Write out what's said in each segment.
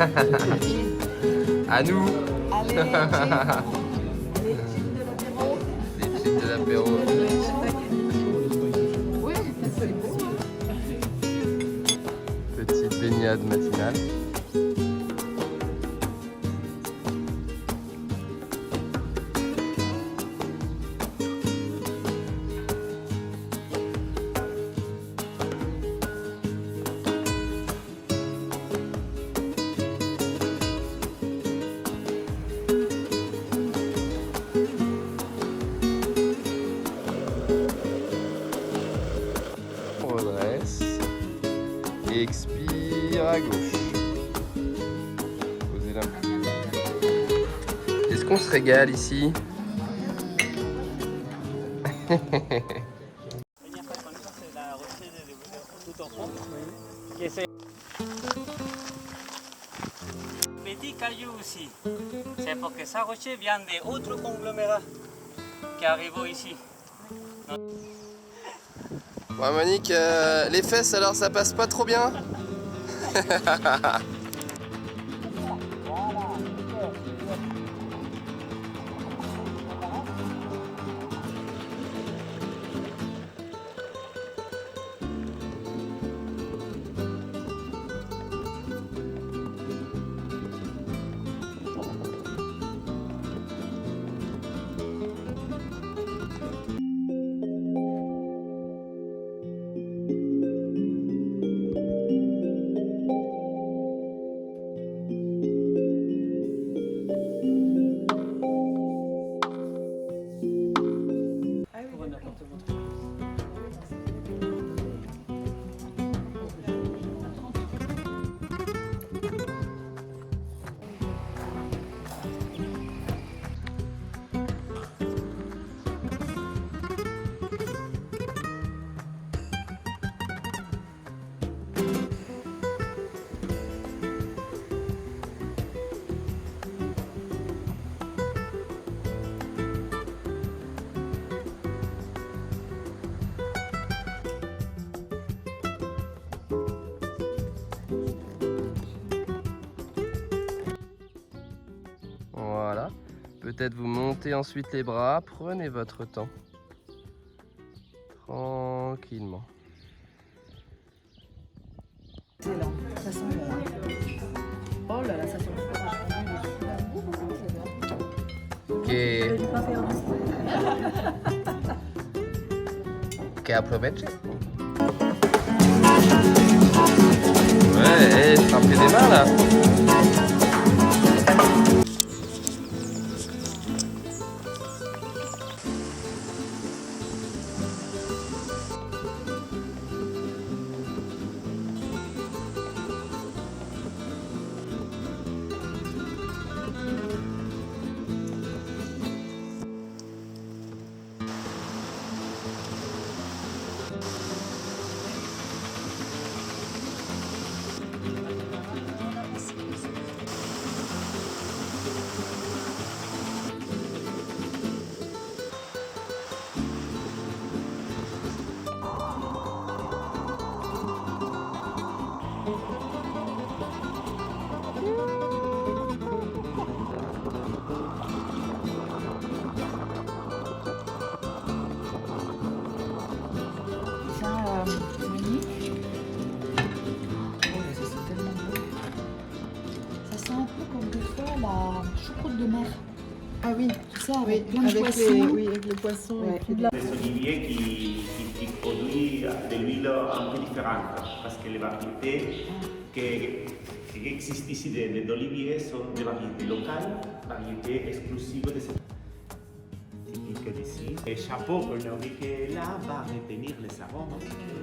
À nous. Allez, Les chips de l'apéro. oui, c'est beau. Petite baignade matinale. On redresse et expire à gauche. Posez là. Est-ce qu'on se régale ici? Petit caillou aussi. C'est parce que ça rocher vient d'autres conglomérats qui arrivent ici. Bon Monique, les fesses alors ça passe pas trop bien? Voilà. Peut-être vous montez ensuite les bras. Prenez votre temps. Tranquillement. Excellent, ça sent bon. Oh là là, ça sent bon. Que aproveche. Ouais, frappez des mains là. Choucroute de mer. Ah oui, Tu sais, avec plein de avec poissons. avec les poissons. Ouais. Et puis de la... Des oliviers qui produisent de l'huile un peu différente, parce que les variétés qui existent ici d'oliviers sont des variétés locales, variétés exclusives de cette typique d'ici. Le chapeau qu'on que là va retenir les arômes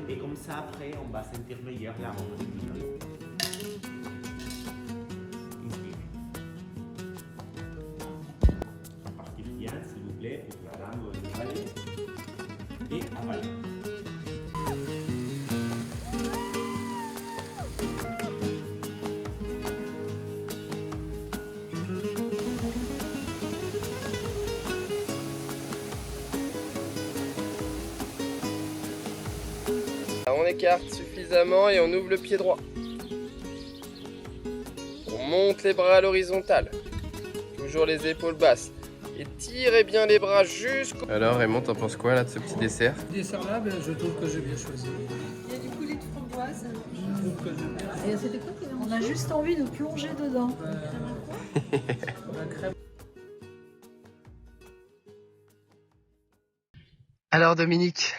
et comme ça après on va sentir meilleur l'arôme du vin. Partir bien, s'il vous plaît, pour la langue de avaler et avaler. On écarte suffisamment et on ouvre le pied droit. On monte les bras à l'horizontale. Toujours les épaules basses. Et tirez bien les bras jusqu'au... Alors Raymond, t'en penses quoi là de ce petit dessert? Ce dessert-là, je trouve que j'ai bien choisi. Il y a du coulis de framboise. Je trouve que j'ai bien. Et c'était quoi? On a juste envie de plonger dedans. La crème. Alors Dominique,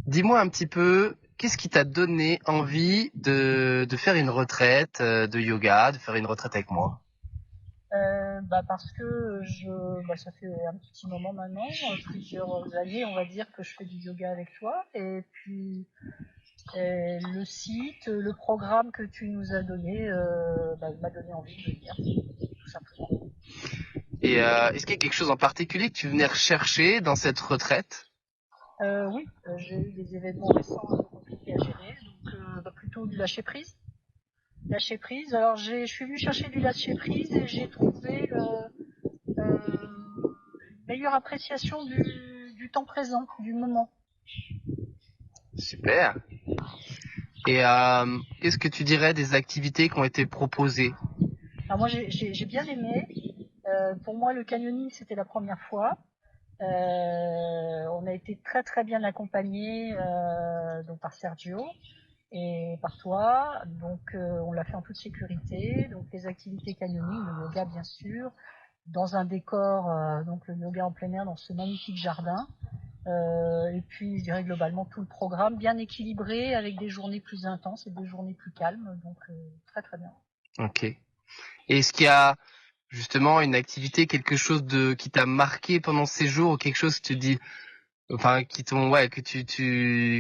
dis-moi un petit peu, qu'est-ce qui t'a donné envie de faire une retraite de yoga, de faire une retraite avec moi? Parce que ça fait un petit moment maintenant, plusieurs années, on va dire, que je fais du yoga avec toi. Et puis, le site, le programme que tu nous as donné, m'a donné envie de venir, tout simplement. Et est-ce qu'il y a quelque chose en particulier que tu venais rechercher dans cette retraite? Oui, j'ai eu des événements récents un peu compliqués à gérer, donc plutôt du lâcher prise. Lâcher prise. Alors je suis venue chercher du lâcher prise et j'ai trouvé une meilleure appréciation du temps présent, du moment. Super. Et qu'est-ce que tu dirais des activités qui ont été proposées? Alors moi j'ai bien aimé. Pour moi le canyoning c'était la première fois. On a été très très bien accompagnés donc par Sergio et par toi, donc on l'a fait en toute sécurité, donc les activités canyoning, le yoga bien sûr, dans un décor, donc le yoga en plein air dans ce magnifique jardin, et puis je dirais globalement tout le programme bien équilibré avec des journées plus intenses et des journées plus calmes, donc très très bien. Ok. Et est-ce qu'il y a justement une activité, quelque chose qui t'a marqué pendant ces jours, ou quelque chose que tu dis, enfin que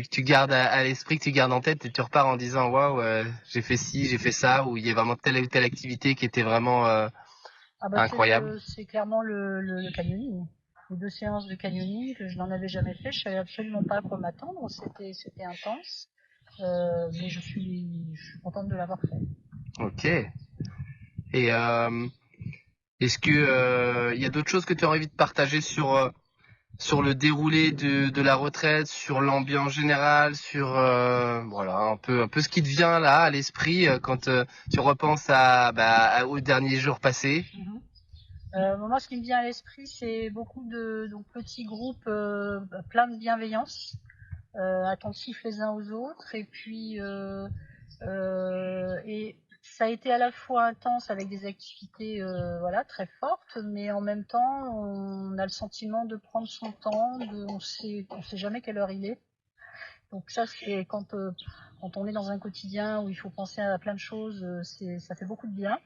tu gardes à l'esprit, que tu gardes en tête et tu repars en disant waouh, j'ai fait ci, j'ai fait ça, ou il y a vraiment telle ou telle activité qui était vraiment incroyable? C'est clairement le canyoning. Les 2 séances de canyoning, je n'en avais jamais fait, je savais absolument pas à quoi m'attendre, c'était intense, mais je suis contente de l'avoir fait. Ok. Et est-ce que y a d'autres choses que tu as envie de partager sur le déroulé de la retraite, sur l'ambiance générale, sur voilà un peu ce qui te vient là à l'esprit quand tu repenses aux derniers jours passés? Moi, ce qui me vient à l'esprit, c'est beaucoup de petits groupes plein de bienveillance, attentifs les uns aux autres, et puis et ça a été à la fois intense avec des activités très fortes, mais en même temps, on a le sentiment de prendre son temps, on sait jamais quelle heure il est. Donc ça, c'est quand on est dans un quotidien où il faut penser à plein de choses, ça fait beaucoup de bien.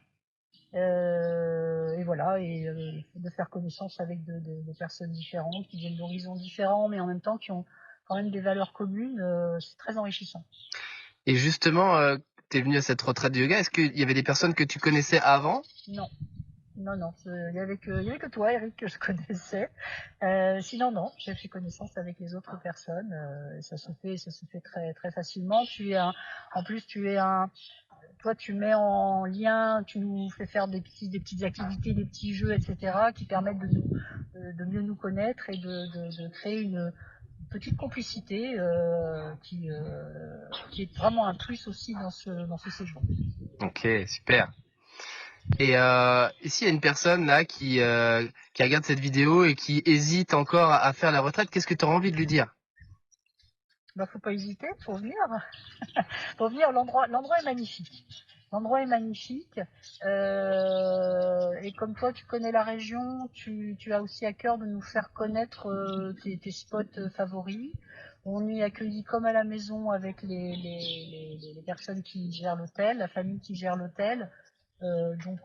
Et voilà, de faire connaissance avec des personnes différentes, qui viennent d'horizons différents, mais en même temps qui ont quand même des valeurs communes, c'est très enrichissant. Et justement, tu es venu à cette retraite de yoga, est-ce qu'il y avait des personnes que tu connaissais avant? Non. Il y avait que toi, Eric, que je connaissais. Sinon, non, j'ai fait connaissance avec les autres personnes. Ça se fait très, très facilement. Toi, tu mets en lien, tu nous fais faire des petites activités, des petits jeux, etc., qui permettent de mieux nous connaître et de créer une petite complicité qui est vraiment un plus aussi dans ce séjour. Ok, super. Et s'il y a une personne là qui regarde cette vidéo et qui hésite encore à faire la retraite, qu'est-ce que tu as envie de lui dire? Faut pas hésiter, faut venir. Faut venir, l'endroit est magnifique. L'endroit est magnifique. Et comme toi, tu connais la région, tu as aussi à cœur de nous faire connaître tes spots favoris. On est accueillis comme à la maison avec les personnes qui gèrent l'hôtel, la famille qui gère l'hôtel. Donc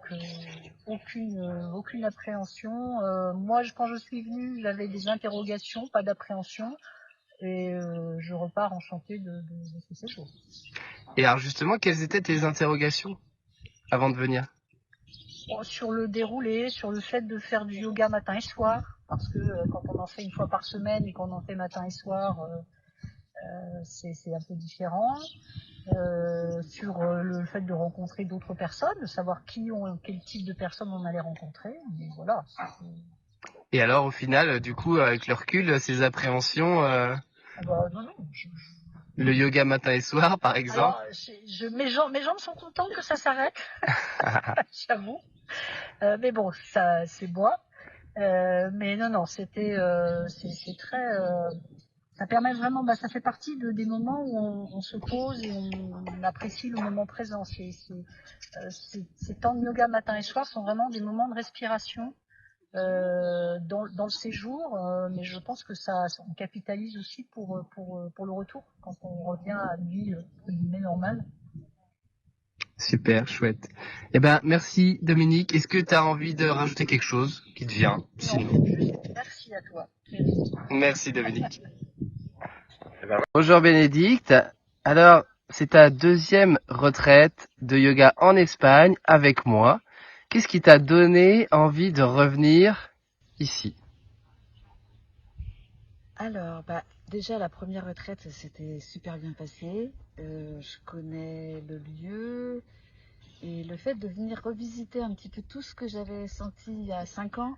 aucune appréhension. Moi, quand je suis venue, j'avais des interrogations, pas d'appréhension. Et je repars enchantée de ce séjour. Et alors justement, quelles étaient tes interrogations avant de venir? Sur le déroulé, sur le fait de faire du yoga matin et soir, parce que quand on en fait une fois par semaine et qu'on en fait matin et soir, c'est un peu différent. Sur le fait de rencontrer d'autres personnes, de savoir quel type de personnes on allait rencontrer. Mais voilà. Et alors au final, du coup, avec le recul, ces appréhensions... Non, Le yoga matin et soir, par exemple. Alors, mes jambes sont contentes que ça s'arrête, j'avoue. Mais bon, ça, c'est moi. Mais non, c'est très. Ça permet vraiment, ça fait partie des moments où on se pose et on apprécie le moment présent. Ces temps de yoga matin et soir sont vraiment des moments de respiration dans le séjour, mais je pense que on capitalise aussi pour le retour quand on revient à une vie entre guillemets normale. Super, chouette. Eh ben, merci Dominique. Est-ce que tu as envie de rajouter quelque chose qui te vient? Non, Sinon. merci à toi. Merci Dominique. Bonjour Bénédicte. Alors, c'est ta deuxième retraite de yoga en Espagne avec moi. Qu'est-ce qui t'a donné envie de revenir ici? Alors, déjà, la première retraite, c'était super bien passé. Je connais le lieu et le fait de venir revisiter un petit peu tout ce que j'avais senti il y a 5 ans.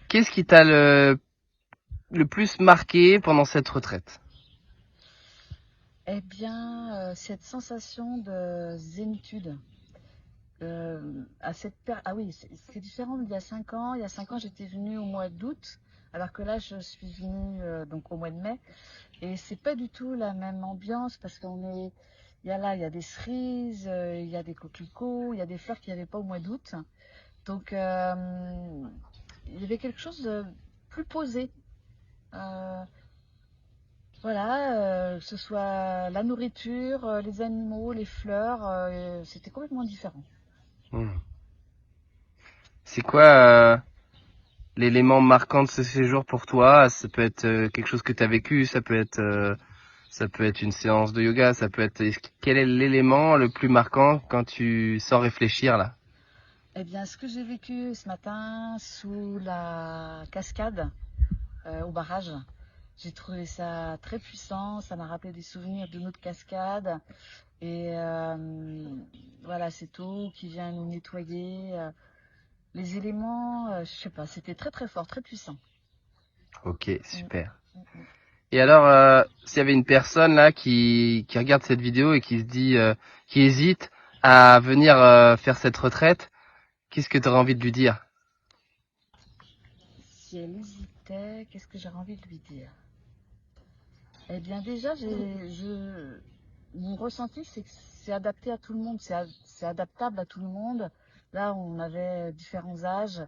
Qu'est-ce qui t'a le plus marqué pendant cette retraite? Eh bien, cette sensation de zénitude. Ah oui, c'est différent d'il y a 5 ans. Il y a 5 ans, j'étais venue au mois d'août, alors que là, je suis venue donc au mois de mai. Et c'est pas du tout la même ambiance parce il y a des cerises, il y a des coquelicots, il y a des fleurs qu'il n'y avait pas au mois d'août. Donc, il y avait quelque chose de plus posé. Euh, Voilà, que ce soit la nourriture, les animaux, les fleurs, c'était complètement différent. C'est quoi l'élément marquant de ce séjour pour toi? Ça peut être quelque chose que tu as vécu, ça peut être une séance de yoga, ça peut être... Quel est l'élément le plus marquant quand tu sens réfléchir là? Eh bien, ce que j'ai vécu ce matin sous la cascade au barrage, j'ai trouvé ça très puissant, ça m'a rappelé des souvenirs de notre cascade. Et voilà, cette eau qui vient nous nettoyer. Les éléments, je sais pas, c'était très très fort, très puissant. Ok, super. Et alors, s'il y avait une personne là qui regarde cette vidéo et qui se dit, qui hésite à venir faire cette retraite, qu'est-ce que tu aurais envie de lui dire? Si elle hésitait, qu'est-ce que j'aurais envie de lui dire? Eh bien déjà, mon ressenti, c'est que c'est adapté à tout le monde, c'est adaptable à tout le monde. Là, on avait différents âges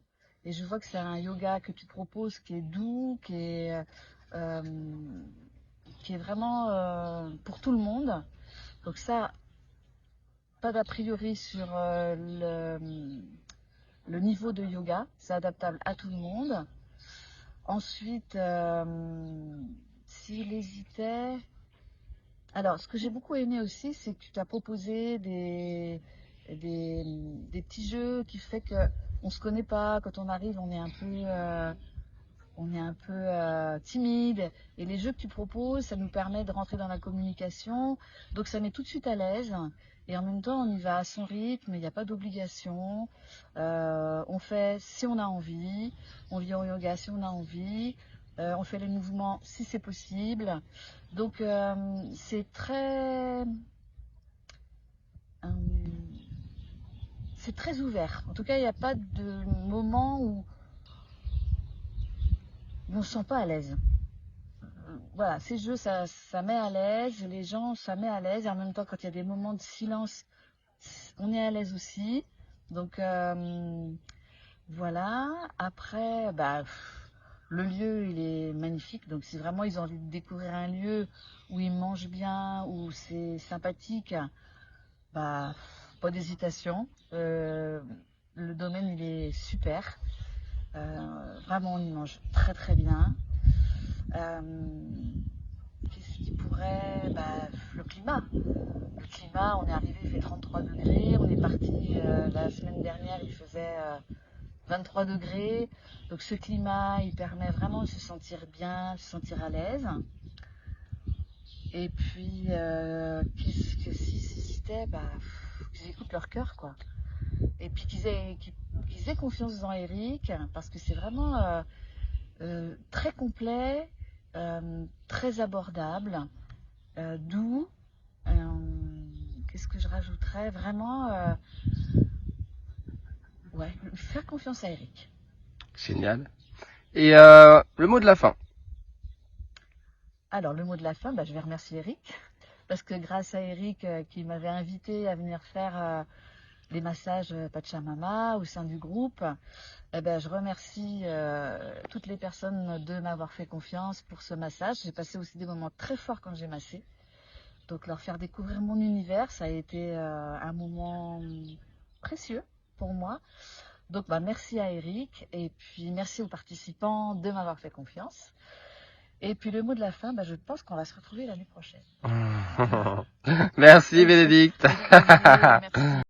et je vois que c'est un yoga que tu proposes qui est doux, euh, qui est vraiment pour tout le monde. Donc ça, pas d'a priori sur le niveau de yoga, c'est adaptable à tout le monde. Ensuite, s'il hésitait... Alors, ce que j'ai beaucoup aimé aussi, c'est que tu t'as proposé des petits jeux qui fait que on se connaît pas. Quand on arrive, on est un peu timide. Et les jeux que tu proposes, ça nous permet de rentrer dans la communication. Donc, ça met tout de suite à l'aise. Et en même temps, on y va à son rythme. Il n'y a pas d'obligation. On fait si on a envie. On vient au yoga si on a envie. On fait les mouvements si c'est possible. Donc c'est très ouvert. En tout cas, il n'y a pas de moment où on ne se sent pas à l'aise. Voilà, ces jeux, ça met à l'aise, les gens, ça met à l'aise. Et en même temps, quand il y a des moments de silence, on est à l'aise aussi. Donc voilà. Après, le lieu, il est magnifique. Donc si vraiment ils ont envie de découvrir un lieu où ils mangent bien, où c'est sympathique, pas d'hésitation. Le domaine, il est super. Vraiment, on y mange très très bien. Qu'est-ce qui pourrait... le climat. Le climat, on est arrivé, il fait 33 degrés. On est parti la semaine dernière, il faisait 23 degrés. Donc ce climat, il permet vraiment de se sentir bien, de se sentir à l'aise. Et puis, qu'est-ce que si c'était, qu'ils écoutent leur cœur, quoi. Et puis qu'ils aient confiance dans Eric, parce que c'est vraiment très complet, très abordable. doux. Qu'est-ce que je rajouterais? Vraiment, ouais, faire confiance à Eric. Génial. Et le mot de la fin. Alors, le mot de la fin, je vais remercier Eric, parce que grâce à Eric qui m'avait invité à venir faire les massages Pachamama au sein du groupe, je remercie toutes les personnes de m'avoir fait confiance pour ce massage. J'ai passé aussi des moments très forts quand j'ai massé. Donc, leur faire découvrir mon univers, ça a été un moment précieux pour moi. Donc, merci à Eric et puis merci aux participants de m'avoir fait confiance. Et puis le mot de la fin, je pense qu'on va se retrouver l'année prochaine. Merci Bénédicte. Merci.